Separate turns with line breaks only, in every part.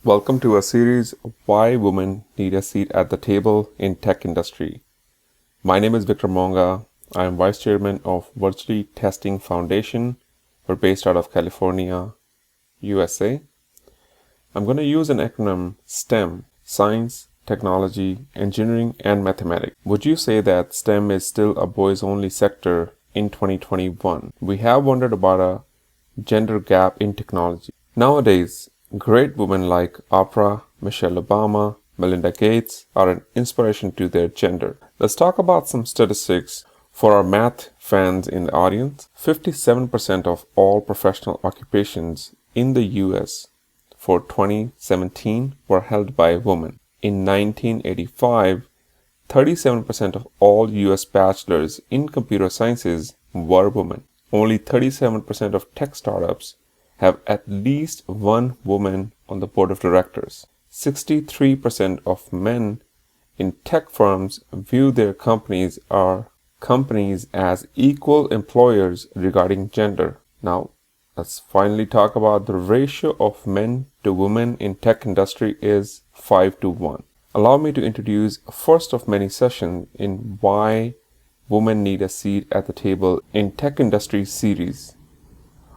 Welcome to a series of Why Women Need a Seat at the Table in Tech Industry. My name is Vikram Monga. I am Vice Chairman of Virtually Testing Foundation. We're based out of California, USA. I'm going to use an acronym STEM: Science, Technology, Engineering, and Mathematics. Would you say that STEM is still a boys-only sector in 2021? We have wondered about a gender gap in technology. Nowadays, great women like Oprah, Michelle Obama, Melinda Gates are an inspiration to their gender. Let's talk about some statistics for our math fans in the audience. 57% of all professional occupations in the US for 2017 were held by women. In 1985, 37% of all US bachelors in computer sciences were women. Only 37% of tech startups have at least one woman on the board of directors. 63% of men in tech firms view their companies as equal employers regarding gender. Now, let's finally talk about the ratio of men to women in tech industry is 5 to 1. Allow me to introduce a first of many sessions in Why Women Need a Seat at the Table in Tech Industry series.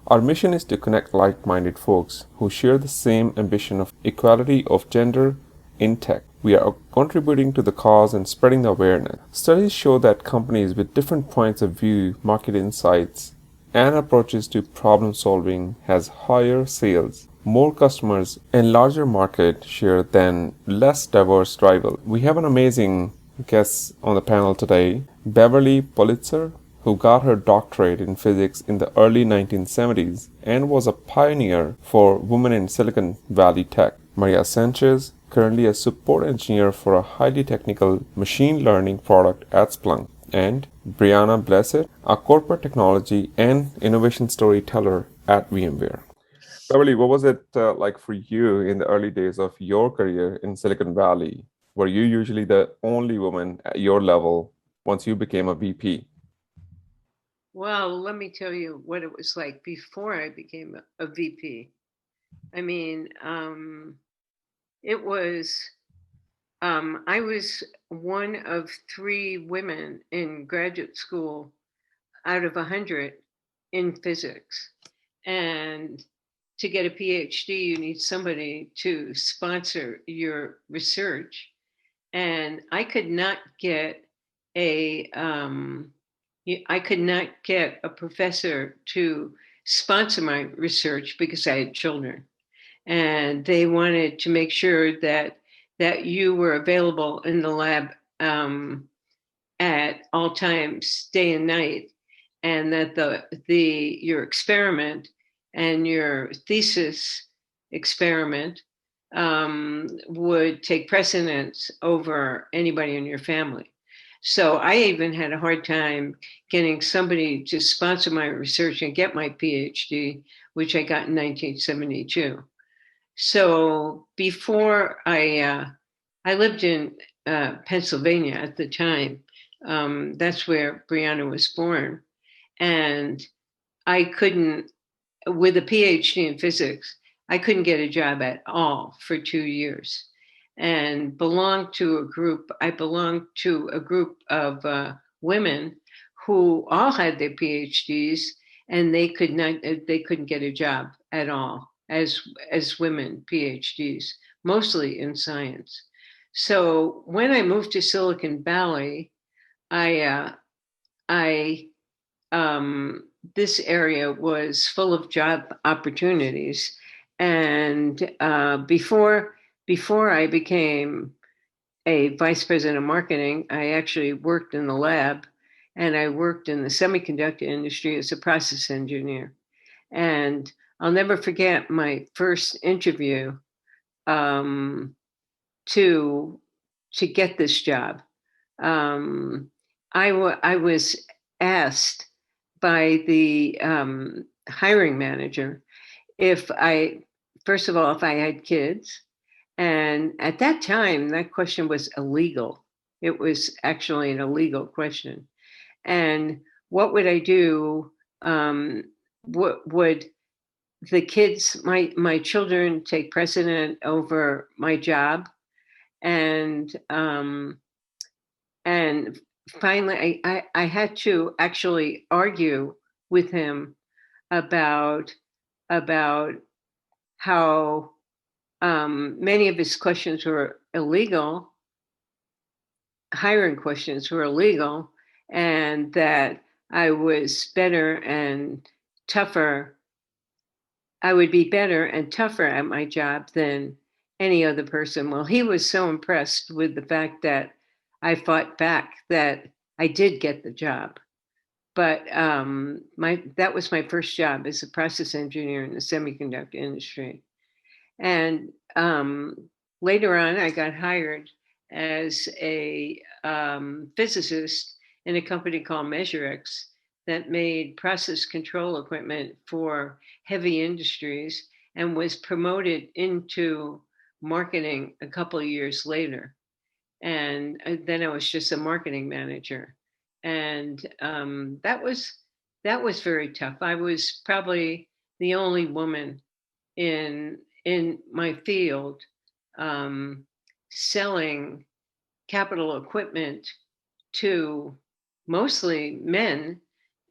Our mission is to connect like-minded folks who share the same ambition of equality of gender in tech. We are contributing to the cause and spreading the awareness. Studies show that companies with different points of view, market insights, and approaches to problem solving has higher sales, more customers, and larger market share than less diverse rival. We have an amazing guest on the panel today, Beverly Pulitzer, who got her doctorate in physics in the early 1970s and was a pioneer for women in Silicon Valley tech. Maria Sanchez, currently a support engineer for a highly technical machine learning product at Splunk. And Brianna Blessed, a corporate technology and innovation storyteller at VMware. Beverly, what was it like for you in the early days of your career in Silicon Valley? Were you usually the only woman at your level once you became a VP?
Well, let me tell you what it was like before I became a VP. I mean, it was, I was one of three women in graduate school out of 100 in physics. And to get a PhD, you need somebody to sponsor your research. And I could not get a I could not get a professor to sponsor my research because I had children, and they wanted to make sure that you were available in the lab at all times, day and night, and that the your experiment and your thesis experiment would take precedence over anybody in your family. So I even had a hard time getting somebody to sponsor my research and get my PhD, which I got in 1972. So before I lived in Pennsylvania at the time. That's where Brianna was born, and I couldn't, with a PhD in physics, I couldn't get a job at all for 2 years, and belonged to a group. I belonged to a group of women who all had their PhDs, and they could not. They couldn't get a job at all as women PhDs, mostly in science. So when I moved to Silicon Valley, I I this area was full of job opportunities, and before I became a vice president of marketing, I actually worked in the lab, and I worked in the semiconductor industry as a process engineer. And I'll never forget my first interview um, to to get this job. Um, I was asked by the hiring manager if I, first of all, if I had kids. And at that time, that question was illegal. It was actually an illegal question. And what would I do would the kids, my children, take precedent over my job? And finally, I had to actually argue with him about about how many of his questions were illegal, hiring questions were illegal, and that I was better and tougher. I would be better and tougher at my job than any other person. Well, he was so impressed with the fact that I fought back that I did get the job. But that was my first job as a process engineer in the semiconductor industry. And later on, I got hired as a physicist in a company called MeasureX that made process control equipment for heavy industries, and was promoted into marketing a couple of years later. And then I was just a marketing manager, and that was very tough. I was probably the only woman in my field, um, selling capital equipment to mostly men,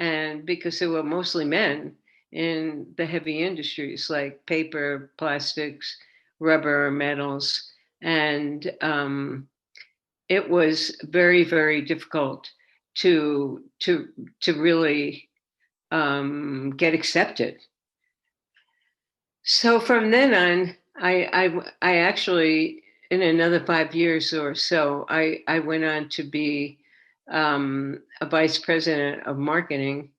and because there were mostly men in the heavy industries like paper, plastics, rubber, metals, and it was very, very difficult to to really get accepted. So from then on, I actually, in another 5 years or so, I went on to be a vice president of marketing,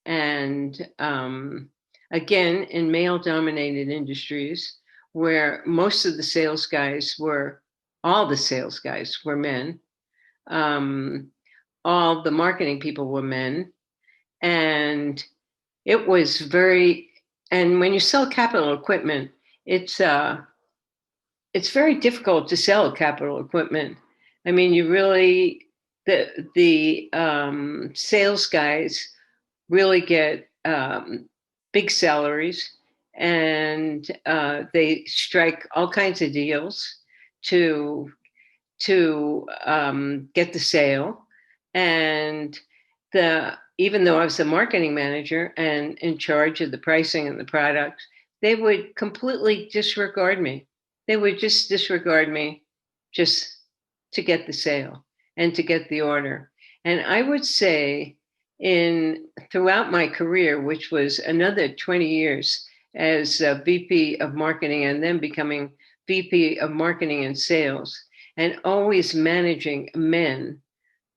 and again in male-dominated industries where most of the sales guys were, all the sales guys were men, um, all the marketing people were men, and it was very, and when you sell capital equipment, it's uh it's very difficult to sell capital equipment. I mean, you really, the sales guys really get big salaries, and they strike all kinds of deals to get the sale. And the even though I was the marketing manager and in charge of the pricing and the products, they would completely disregard me. They would just disregard me just to get the sale and to get the order. And I would say, in throughout my career, which was another 20 years as a VP of marketing and then becoming VP of marketing and sales, and always managing men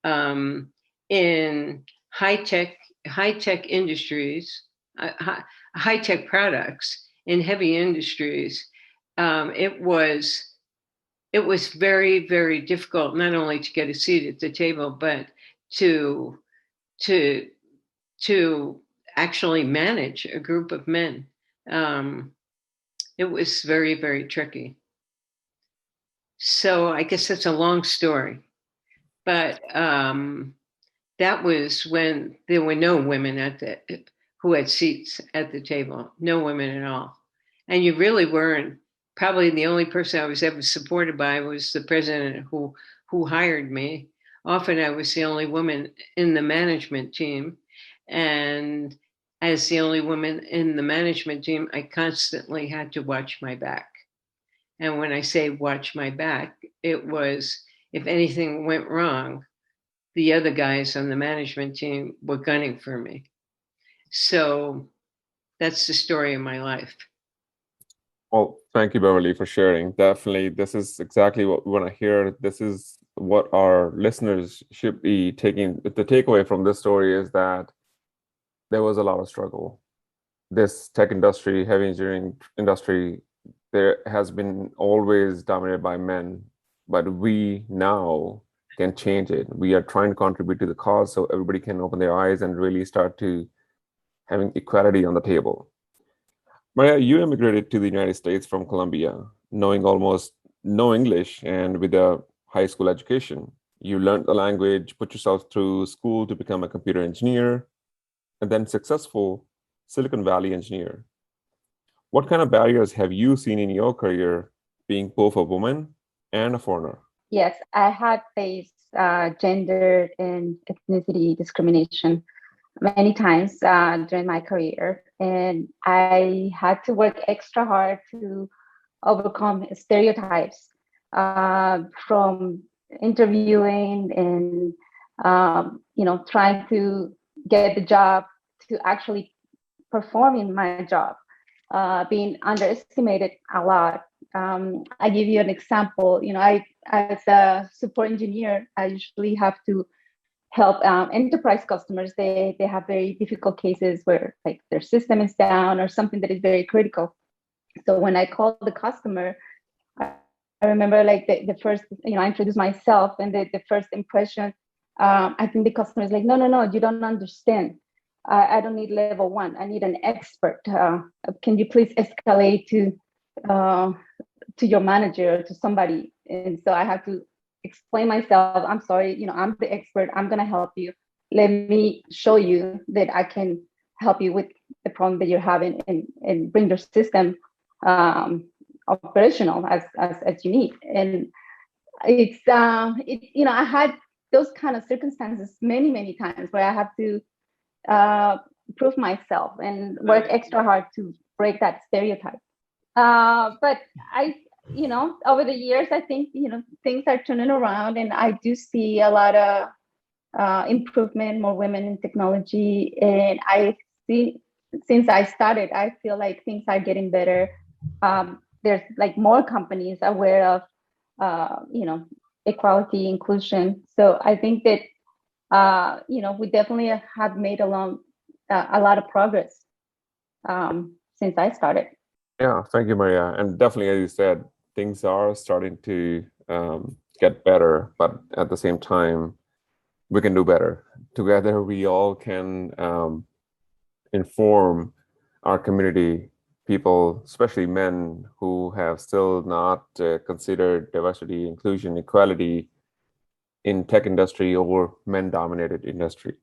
um, in high tech industries, high tech products in heavy industries. It was very, very difficult not only to get a seat at the table, but to to to actually manage a group of men. Um, it was very, very tricky. So I guess that's a long story, but that was when there were no women who had seats at the table, no women at all. And you really weren't. Probably the only person I was ever supported by was the president who hired me. Often I was the only woman in the management team, and as the only woman in the management team, I constantly had to watch my back. And when I say watch my back, it was, if anything went wrong, the other guys on the management team were gunning for me. So that's the story of my life.
Well, thank you, Beverly, for sharing. Definitely, this is exactly what we want to hear. This is what our listeners should be taking. The takeaway from this story is that there was a lot of struggle. This tech industry, heavy engineering industry, there has been always dominated by men, but we now can change it. We are trying to contribute to the cause so everybody can open their eyes and really start to having equality on the table. Maria, you immigrated to the United States from Colombia, knowing almost no English and with a high school education. You learned the language, put yourself through school to become a computer engineer, and then successful Silicon Valley engineer. What kind of barriers have you seen in your career being both a woman and a foreigner?
Yes, I had faced gender and ethnicity discrimination many times during my career, and I had to work extra hard to overcome stereotypes from interviewing and trying to get the job to actually performing my job, being underestimated a lot. I give you an example. I as a support engineer, I usually have to help enterprise customers. They have very difficult cases where like their system is down or something that is very critical. So when I call the customer, I remember like the first, I introduce myself and the first impression, I think the customer is like, no, no, no, you don't understand. I don't need level one. I need an expert. Can you please escalate uh, to your manager or to somebody? And so I have to explain myself. I'm sorry, I'm the expert. I'm gonna help you. Let me show you that I can help you with the problem that you're having and bring your system operational as you need. And I had those kind of circumstances many times where I have to uh, prove myself and work extra hard to break that stereotype. But over the years, I think, things are turning around and I do see a lot of improvement, more women in technology. And I see, since I started, I feel like things are getting better. There's like more companies aware of, equality, inclusion. So I think that, we definitely have made a lot of progress since I started.
Yeah, thank you, Maria. And definitely, as you said, things are starting to get better, but at the same time, we can do better. Together, we all can inform our community, people, especially men who have still not considered diversity, inclusion, equality in tech industry or men-dominated industry.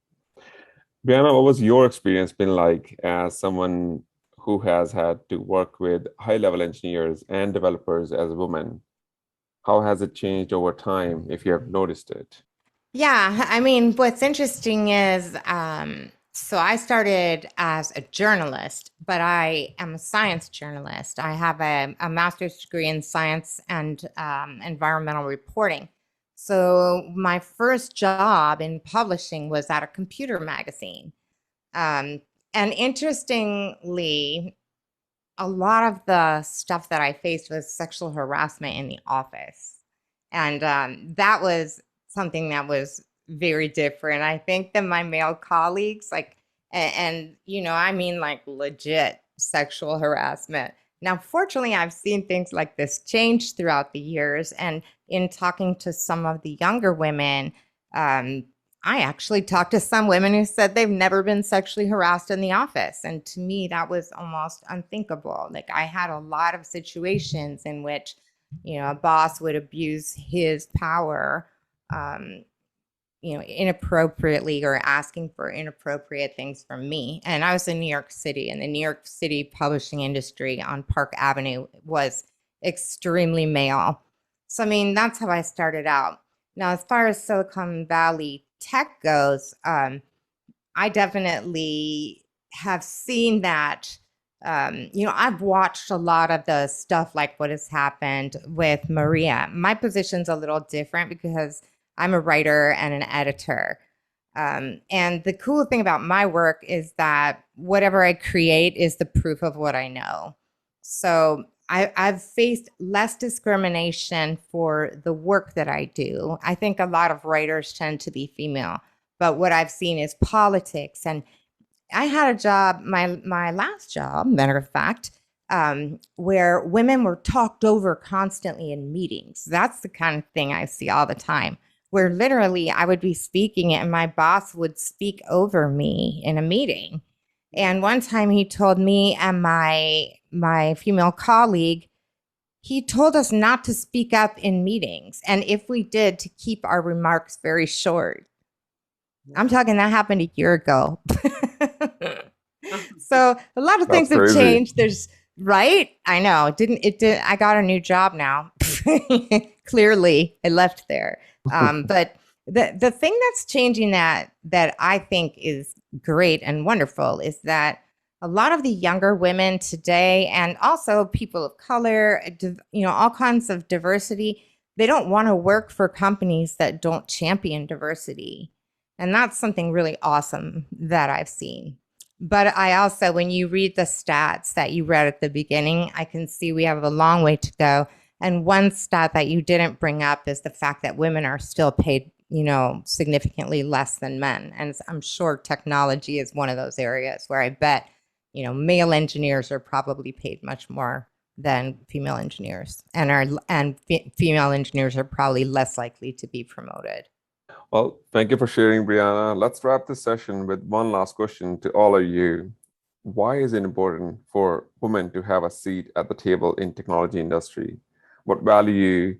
Brianna, what was your experience been like as someone who has had to work with high-level engineers and developers as a woman? How has it changed over time, if you have noticed it?
Yeah, I mean, what's interesting is, so I started as a journalist, but I am a science journalist. I have a master's degree in science and environmental reporting. So my first job in publishing was at a computer magazine. And interestingly, a lot of the stuff that I faced was sexual harassment in the office. And that was something that was very different, I think, than my male colleagues. Like, I mean, like legit sexual harassment. Now, fortunately, I've seen things like this change throughout the years. And in talking to some of the younger women, um, I actually talked to some women who said they've never been sexually harassed in the office. And to me, that was almost unthinkable. Like, I had a lot of situations in which, a boss would abuse his power, inappropriately or asking for inappropriate things from me. And I was in New York City, and the New York City publishing industry on Park Avenue was extremely male. So, I mean, that's how I started out. Now, as far as Silicon Valley tech goes, I definitely have seen that. I've watched a lot of the stuff like what has happened with Maria. My position's a little different because I'm a writer and an editor. And the cool thing about my work is that whatever I create is the proof of what I know. So I've faced less discrimination for the work that I do. I think a lot of writers tend to be female, but what I've seen is politics. And I had a job, my last job, matter of fact, where women were talked over constantly in meetings. That's the kind of thing I see all the time, where literally I would be speaking and my boss would speak over me in a meeting. And one time he told me and my female colleague, he told us not to speak up in meetings. And if we did, to keep our remarks very short. I'm talking that happened a year ago. So a lot of things
That's
have
crazy.
changed. There's right. I know. It did. I got a new job now. Clearly, I left there. But the thing that's changing that I think is great and wonderful is that a lot of the younger women today, and also people of color, all kinds of diversity, they don't want to work for companies that don't champion diversity. And that's something really awesome that I've seen. But I also, when you read the stats that you read at the beginning, I can see we have a long way to go. And one stat that you didn't bring up is the fact that women are still paid, significantly less than men. And I'm sure technology is one of those areas where I bet, male engineers are probably paid much more than female engineers, and female engineers are probably less likely to be promoted.
Well, thank you for sharing, Brianna. Let's wrap this session with one last question to all of you. Why is it important for women to have a seat at the table in technology industry? What value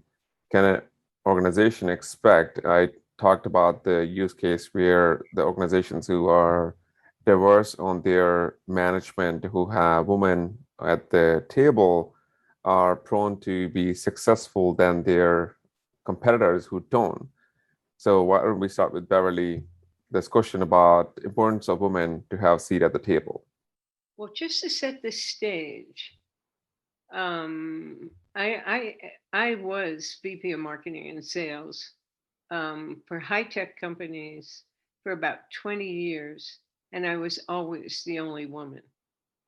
can an organization expect? I talked about the use case where the organizations who are diverse on their management, who have women at the table, are prone to be successful than their competitors who don't. So why don't we start with Beverly, this question about the importance of women to have a seat at the table.
Well, just to set the stage, I was VP of marketing and sales for high tech companies for about 20 years, and I was always the only woman.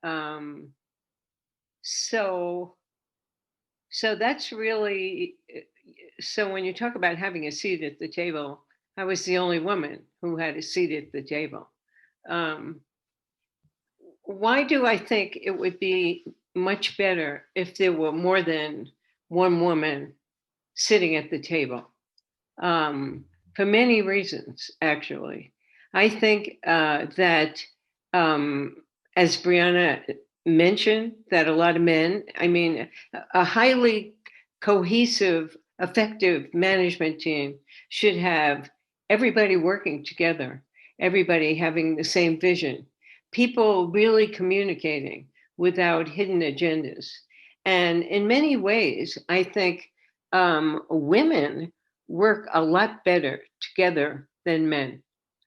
Um, so so that's really so when you talk about having a seat at the table, I was the only woman who had a seat at the table. Um, why do I think it would be much better if there were more than one woman sitting at the table? For many reasons, actually. I think that, as Brianna mentioned, that a lot of men, I mean, a highly cohesive, effective management team should have everybody working together, everybody having the same vision, people really communicating without hidden agendas. And in many ways, I think women work a lot better together than men.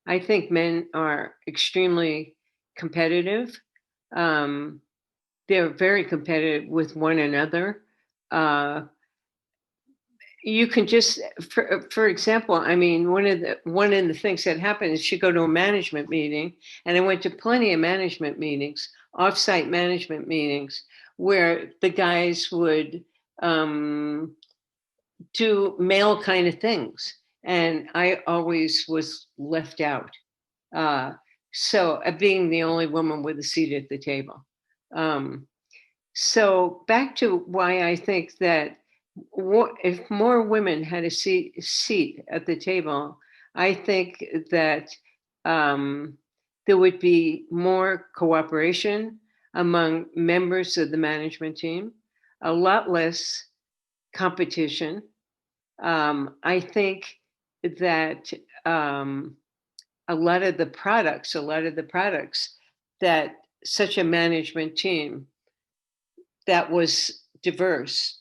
I think men are extremely competitive. Um, they're very competitive with one another. Uh, you can just, for example, I mean, one of the things that happened is you go to a management meeting, and I went to plenty of management meetings, offsite management meetings, where the guys would do male kind of things, and I always was left out. Uh, being the only woman with a seat at the table. Um, so back to why I think that if more women had a seat at the table, I think that um, there would be more cooperation among members of the management team, a lot less competition. I think that a lot of the products that such a management team that was diverse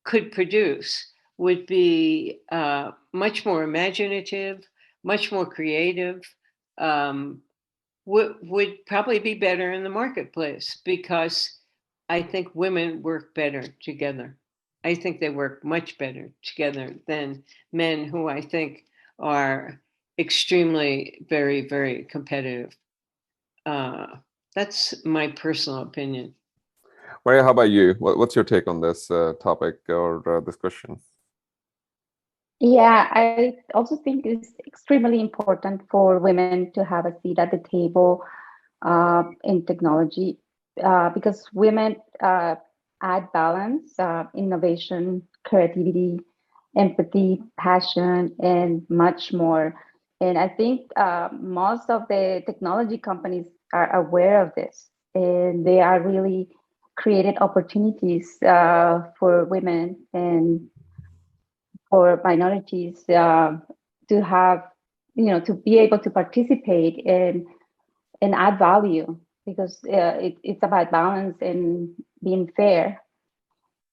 could produce would be much more imaginative, much more creative, um, would probably be better in the marketplace because I think women work better together. I think they work much better together than men who I think are extremely, very, very competitive. Uh, that's my personal opinion.
Maria, how about you? What's your take on this topic or this question?
Yeah, I also think it's extremely important for women to have a seat at the table in technology because women add balance, innovation, creativity, empathy, passion, and much more. And I think most of the technology companies are aware of this, and they are really created opportunities for women and for minorities to have to be able to participate and add value, because it's about balance and being fair.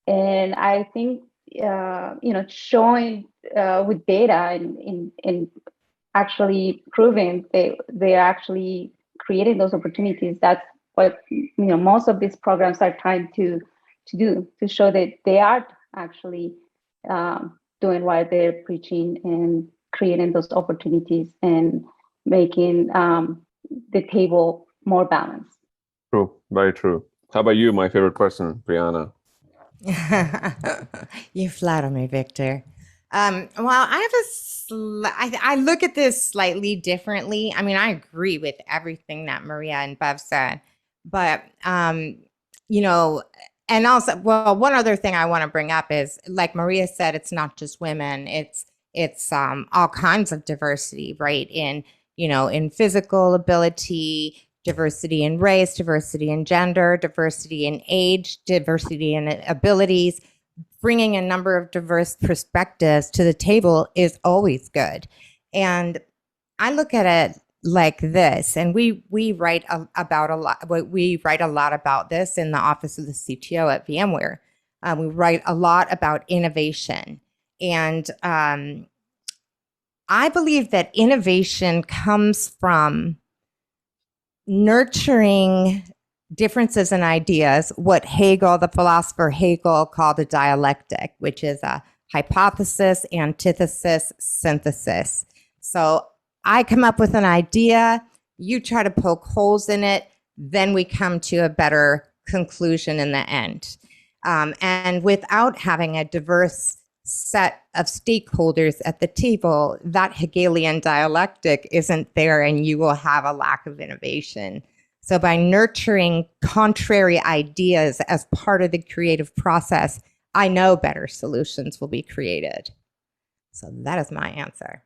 And I think showing with data and actually proving they are actually creating those opportunities. That's what most of these programs are trying to do, to show that they are actually doing what they're preaching and creating those opportunities and making the table more balanced.
True, very true. How about you, my favorite person, Brianna?
You flatter me, Victor. Well, I have I look at this slightly differently. I mean, I agree with everything that Maria and Bev said, but and also, well, one other thing I want to bring up is, like Maria said, it's not just women; it's all kinds of diversity, right? In physical ability, diversity in race, diversity in gender, diversity in age, diversity in abilities. Bringing a number of diverse perspectives to the table is always good. And I look at it like this, and we write about a lot. We write a lot about this in the office of the CTO at VMware. We write a lot about innovation, and I believe that innovation comes from nurturing differences in ideas, what the philosopher Hegel called a dialectic, which is a hypothesis, antithesis, synthesis. So I come up with an idea, you try to poke holes in it, then we come to a better conclusion in the end. And without having a diverse set of stakeholders at the table, that Hegelian dialectic isn't there, and you will have a lack of innovation. So by nurturing contrary ideas as part of the creative process, I know better solutions will be created. So that is my answer.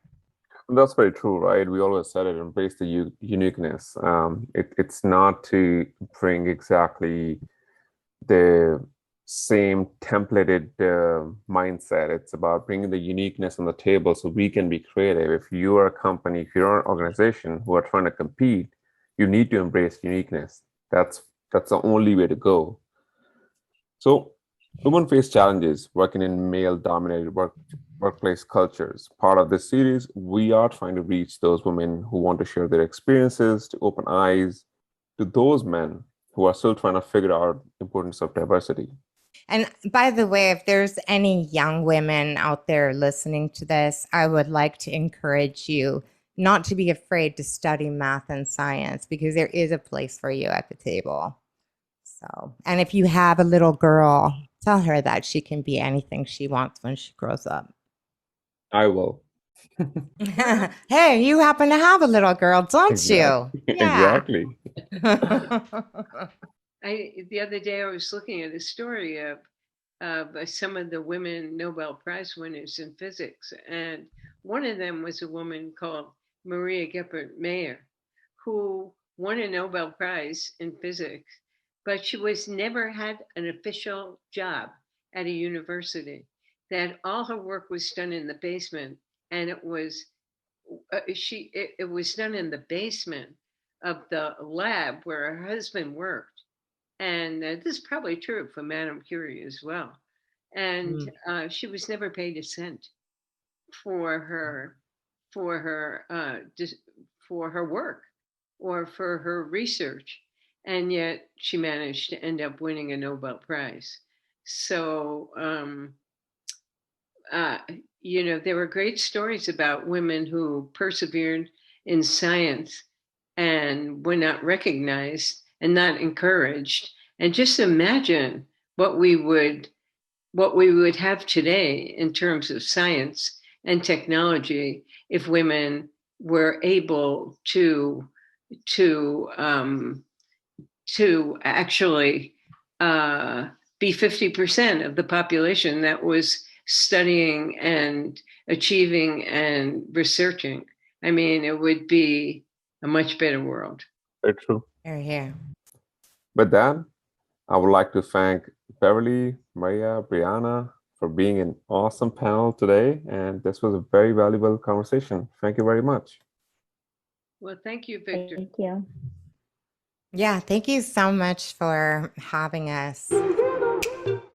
That's very true, right? We always said it, embrace the uniqueness. It's not to bring exactly the same templated mindset. It's about bringing the uniqueness on the table so we can be creative. If you are a company, if you're an organization who are trying to compete, you need to embrace uniqueness. That's the only way to go. So women face challenges working in male-dominated workplace cultures. Part of this series, we are trying to reach those women who want to share their experiences, to open eyes to those men who are still trying to figure out the importance of diversity.
And by the way, if there's any young women out there listening to this, I would like to encourage you not to be afraid to study math and science, because there is a place for you at the table. So, and if you have a little girl, tell her that she can be anything she wants when she grows up.
I will.
Hey, you happen to have a little girl, don't you?
Yeah. Exactly.
The other day I was looking at a story of some of the women Nobel Prize winners in physics, and one of them was a woman called Maria Geppert-Mayer, who won a Nobel Prize in physics, but she never had an official job at a university. That all her work was done in the basement, and it was done in the basement of the lab where her husband worked. And this is probably true for Madame Curie as well. And she was never paid a cent for her work or for her research, and yet she managed to end up winning a Nobel Prize. So there were great stories about women who persevered in science and were not recognized and not encouraged. And just imagine what we would have today in terms of science and technology if women were able to actually be 50% of the population that was studying and achieving and researching. I mean, it would be a much better world.
Very true.
Here.
With that, I would like to thank Beverly, Maria, Brianna for being an awesome panel today. And this was a very valuable conversation. Thank you very much.
Well, thank you, Victor.
Thank you.
Yeah, thank you so much for having us.